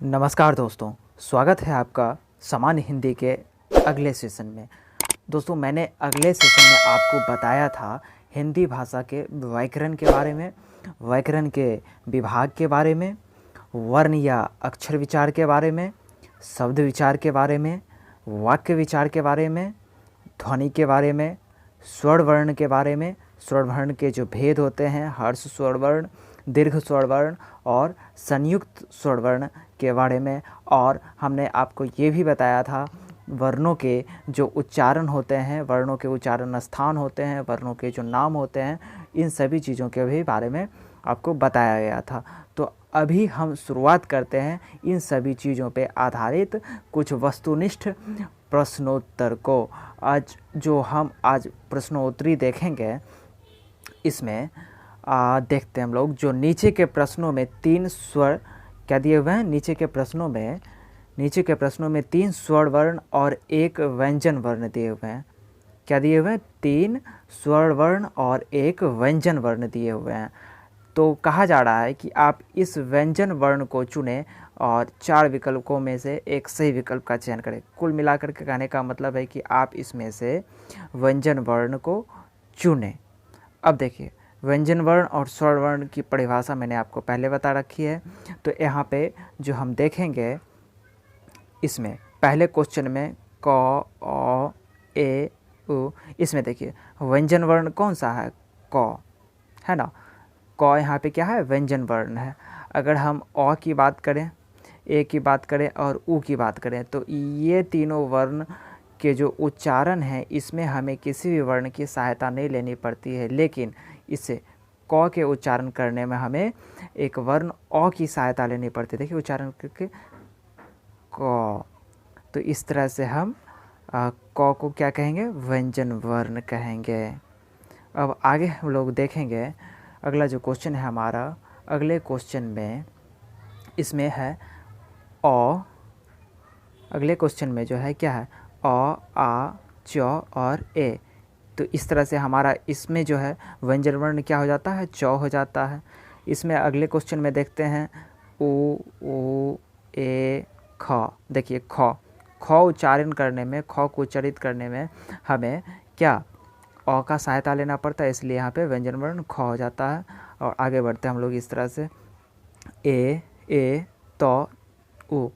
नमस्कार दोस्तों, स्वागत है आपका सामान्य हिंदी के अगले सेशन में। दोस्तों, मैंने अगले सेशन में आपको बताया था हिंदी भाषा के व्याकरण के बारे में, व्याकरण के विभाग के बारे में, वर्ण या अक्षर विचार के बारे में, शब्द विचार के बारे में, वाक्य विचार के बारे में, ध्वनि के बारे में, स्वर वर्ण के बारे में, स्वर वर्ण के जो भेद होते हैं, हर्ष स्वर वर्ण, दीर्घ स्वर वर्ण और संयुक्त स्वर वर्ण के बारे में। और हमने आपको ये भी बताया था वर्णों के जो उच्चारण होते हैं, वर्णों के उच्चारण स्थान होते हैं, वर्णों के जो नाम होते हैं, इन सभी चीज़ों के भी बारे में आपको बताया गया था। तो अभी हम शुरुआत करते हैं इन सभी चीज़ों पे आधारित कुछ वस्तुनिष्ठ प्रश्नोत्तर को। आज प्रश्नोत्तरी देखेंगे। इसमें देखते हैं हम लोग जो नीचे के प्रश्नों में 3 स्वर क्या दिए हुए हैं। नीचे के प्रश्नों में 3 स्वर वर्ण और 1 व्यंजन वर्ण दिए हुए हैं। क्या दिए हुए हैं? 3 स्वर वर्ण और 1 व्यंजन वर्ण दिए हुए हैं। तो कहा जा रहा है कि आप इस व्यंजन वर्ण को चुनें और 4 विकल्पों में से एक सही विकल्प का चयन करें। कुल मिलाकर के कहने का मतलब है कि आप इसमें से व्यंजन वर्ण को चुनें। अब देखिए, व्यंजन वर्ण और स्वर वर्ण की परिभाषा मैंने आपको पहले बता रखी है। तो यहाँ पे जो हम देखेंगे, इसमें पहले क्वेश्चन में क, अ, ए, उ, इसमें देखिए व्यंजन वर्ण कौन सा है? क है ना। क यहाँ पे क्या है? व्यंजन वर्ण है। अगर हम अ की बात करें, ए की बात करें और उ की बात करें, तो ये तीनों वर्ण के जो उच्चारण है, इसमें हमें किसी भी वर्ण की सहायता नहीं लेनी पड़ती है। लेकिन इसे क के उच्चारण करने में हमें एक वर्ण अ की सहायता लेनी पड़ती है। देखिए उच्चारण करके क। तो इस तरह से हम क को क्या कहेंगे? व्यंजन वर्ण कहेंगे। अब आगे हम लोग देखेंगे अगला जो क्वेश्चन है हमारा। अगले क्वेश्चन में इसमें है अ। अगले क्वेश्चन में जो है क्या है? अ, आ, च और ए। तो इस तरह से हमारा इसमें जो है व्यंजन वर्ण क्या हो जाता है? च हो जाता है। इसमें अगले क्वेश्चन में देखते हैं उ, ए, ख। देखिए ख उच्चारण करने में, ख को उच्चारित करने में हमें क्या अ का सहायता लेना पड़ता है, इसलिए यहाँ पे व्यंजन वर्ण ख हो जाता है। और आगे बढ़ते हैं हम लोग इस तरह से ए, त, उ।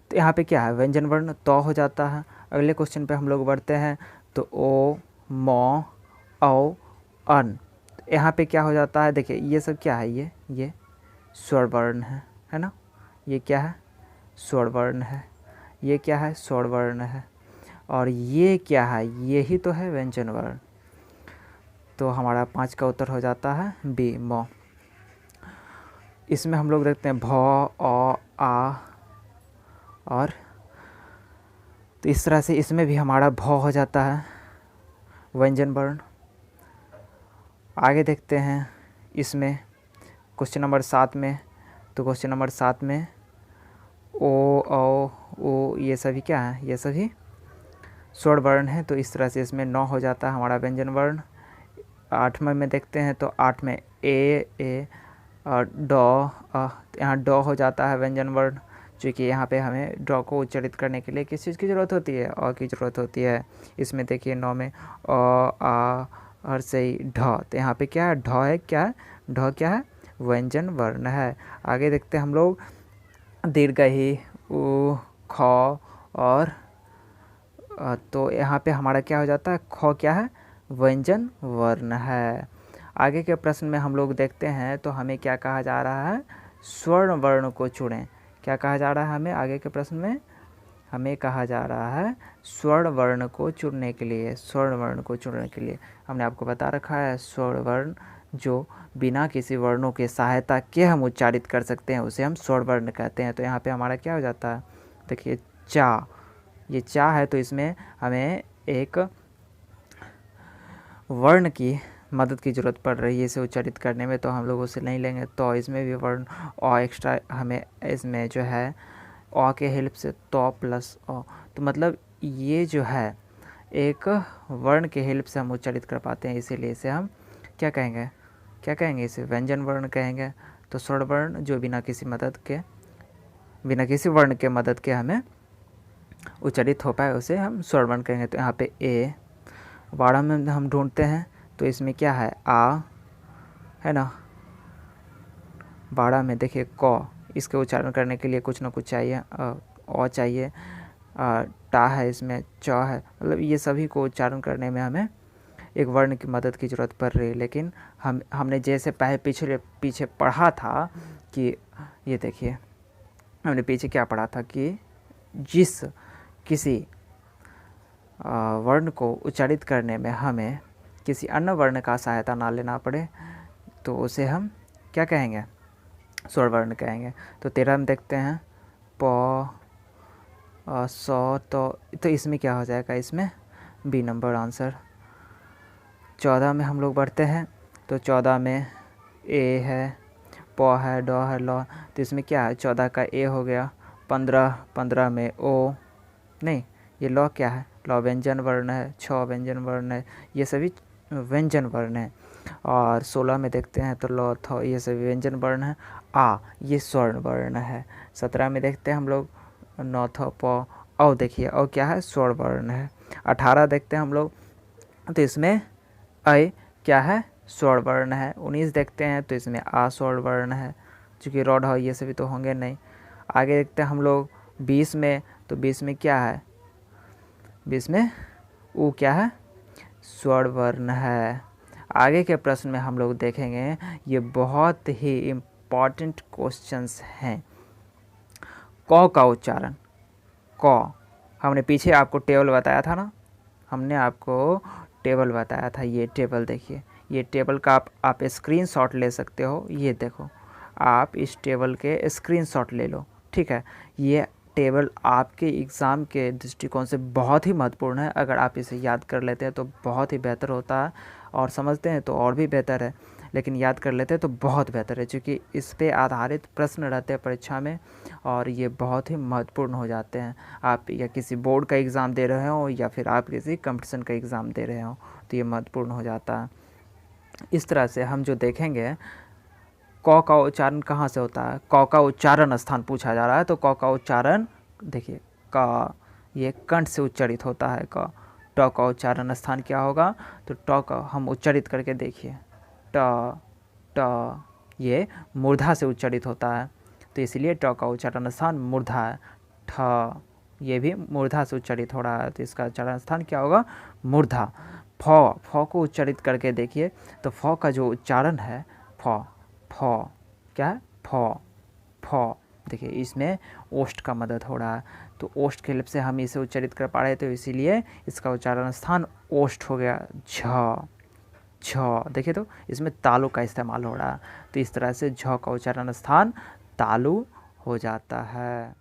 तो यहाँ पे क्या है? व्यंजन वर्ण त हो जाता है। अगले क्वेश्चन पे हम लोग बढ़ते हैं तो ओ, म, औ, अन। तो यहाँ पे क्या हो जाता है? देखिए ये सब क्या है? ये स्वर वर्ण है ना। ये क्या है? स्वर वर्ण है। ये क्या है? स्वर वर्ण है। और ये क्या है? ये ही तो है व्यंजन वर्ण। तो हमारा 5 का उत्तर हो जाता है बी, म। इसमें हम लोग देखते हैं भ, अ, आ और तो इस तरह से इसमें भी हमारा भ हो जाता है व्यंजन वर्ण। आगे देखते हैं इसमें क्वेश्चन नंबर 7 में। तो क्वेश्चन नंबर 7 में ओ, औ, उ, ये सभी क्या है? ये सभी स्वर वर्ण है। तो इस तरह से इसमें 9 हो जाता है हमारा व्यंजन वर्ण। 8वें में देखते हैं तो 8 में ए और ड, तो यहाँ ड हो जाता है व्यंजन वर्ण, चूँकि यहाँ पे हमें ड को उच्चारित करने के लिए किस चीज़ की ज़रूरत होती है? अ की ज़रूरत होती है। इसमें देखिए 9 में अ, आ और सही ढ। तो यहाँ पे क्या है? ढ है। क्या है? ढ क्या है? व्यंजन वर्ण है। आगे देखते हैं हम लोग दीर्घई, उ, ख और तो यहाँ पे हमारा क्या हो जाता है? ख क्या है? व्यंजन वर्ण है। आगे के प्रश्न में हम लोग देखते हैं तो हमें क्या कहा जा रहा है? स्वर्ण वर्ण को चुनें। क्या कहा जा रहा है हमें? आगे के प्रश्न में हमें कहा जा रहा है स्वर्ण वर्ण को चुनने के लिए। स्वर्ण वर्ण को चुनने के लिए हमने आपको बता रखा है स्वर्ण वर्ण जो बिना किसी वर्णों के सहायता के हम उच्चारित कर सकते हैं, उसे हम स्वर्ण वर्ण कहते हैं। तो यहाँ पे हमारा क्या हो जाता है? देखिए चा, ये चा है। तो इसमें हमें एक वर्ण की मदद की ज़रूरत पड़ रही है इसे उच्चारित करने में, तो हम लोग उसे नहीं लेंगे। तो इसमें भी वर्ण अ एक्स्ट्रा हमें इसमें जो है अ के हेल्प से तो प्लस अ, तो मतलब ये जो है एक वर्ण के हेल्प से हम उच्चारित कर पाते हैं, इसीलिए इसे हम क्या कहेंगे? क्या कहेंगे? इसे व्यंजन वर्ण कहेंगे। तो स्वर्ण वर्ण जो बिना किसी मदद के बिना किसी वर्ण के मदद के हमें उच्चारित हो पाए उसे हम स्वर वर्ण कहेंगे। तो यहाँ पे ए, वाड़ा में हम ढूंढते हैं तो इसमें क्या है, आ है ना। वाड़ा में देखिए क, इसके उच्चारण करने के लिए कुछ ना कुछ चाहिए, औ चाहिए, टा है, इसमें च है, मतलब ये सभी को उच्चारण करने में हमें एक वर्ण की मदद की ज़रूरत पड़ रही है। लेकिन हमने जैसे पीछे पढ़ा था कि ये देखिए, हमने पीछे क्या पढ़ा था कि जिस किसी वर्ण को उच्चारित करने में हमें किसी अन्य वर्ण का सहायता ना लेना पड़े तो उसे हम क्या कहेंगे, स्वर वर्ण कहेंगे। तो 13 में देखते हैं प, सौ, तो इसमें क्या हो जाएगा, इसमें बी नंबर आंसर। 14 में हम लोग बढ़ते हैं तो 14 में ए है, प है, ड है, ल, तो इसमें क्या है, 14 का ए हो गया। 15 में ओ, नहीं ये ल क्या है, ल व्यंजन वर्ण है, छ व्यंजन वर्ण है, ये सभी व्यंजन वर्ण है। और 16 में देखते हैं तो ल, थ, ये सभी व्यंजन वर्ण है। आ, ये स्वर्ण वर्ण है। 17 में देखते हैं हम लोग न, थ, प, औ, देखिए औ क्या है, स्वर्ण वर्ण है। 18 देखते हैं हम लोग तो इसमें ऐ क्या है, स्वर्ण वर्ण है। 19 देखते हैं तो इसमें आ स्वर्ण वर्ण है, चूँकि रॉड है ये सभी तो होंगे नहीं। आगे देखते हैं हम लोग 20 में, तो 20 में क्या है, 20 में ऊ क्या है, स्वर्ण वर्ण है। आगे के प्रश्न में हम लोग देखेंगे, ये बहुत ही इम्पॉर्टेंट क्वेश्चंस हैं। क का उच्चारण, क, हमने पीछे आपको टेबल बताया था ना, हमने आपको टेबल बताया था। ये टेबल देखिए, ये टेबल का आप स्क्रीनशॉट ले सकते हो। ये देखो, आप इस टेबल के स्क्रीनशॉट ले लो, ठीक है। ये टेबल आपके एग्ज़ाम के दृष्टिकोण से बहुत ही महत्वपूर्ण है। अगर आप इसे याद कर लेते हैं तो बहुत ही बेहतर होता है, और समझते हैं तो और भी बेहतर है, लेकिन याद कर लेते हैं तो बहुत बेहतर है, क्योंकि इस पे आधारित प्रश्न रहते हैं परीक्षा में और ये बहुत ही महत्वपूर्ण हो जाते हैं। आप या किसी बोर्ड का एग्ज़ाम दे रहे हो या फिर आप किसी कंपटीशन का एग्ज़ाम दे रहे हो तो ये महत्वपूर्ण हो जाता है। इस तरह से हम जो देखेंगे, क का उच्चारण कहाँ से होता है, क का उच्चारण स्थान पूछा जा रहा है। तो क का उच्चारण देखिए, क ये कंठ से उच्चारित होता है। क, ट का उच्चारण स्थान क्या होगा, तो ट का हम उच्चारित करके देखिए, ट, ट, ये मूर्धा से उच्चारित होता है, तो इसलिए ट का उच्चारण स्थान मूर्धा है। ठ, ये भी मूर्धा से उच्चारित हो रहा है, तो इसका उच्चारण स्थान क्या होगा, मूर्धा। फ को उच्चारित करके देखिए, तो फ का जो उच्चारण है, फ क्या है, फ, देखिए इसमें ओष्ठ का मदद हो रहा है, तो ओष्ठ के हेल्प से हम इसे उच्चारित कर पा रहे, तो इसीलिए इसका उच्चारण स्थान ओष्ठ हो गया। झ, देखिए तो इसमें तालु का इस्तेमाल हो रहा है, तो इस तरह से झ का उच्चारण स्थान तालु हो जाता है।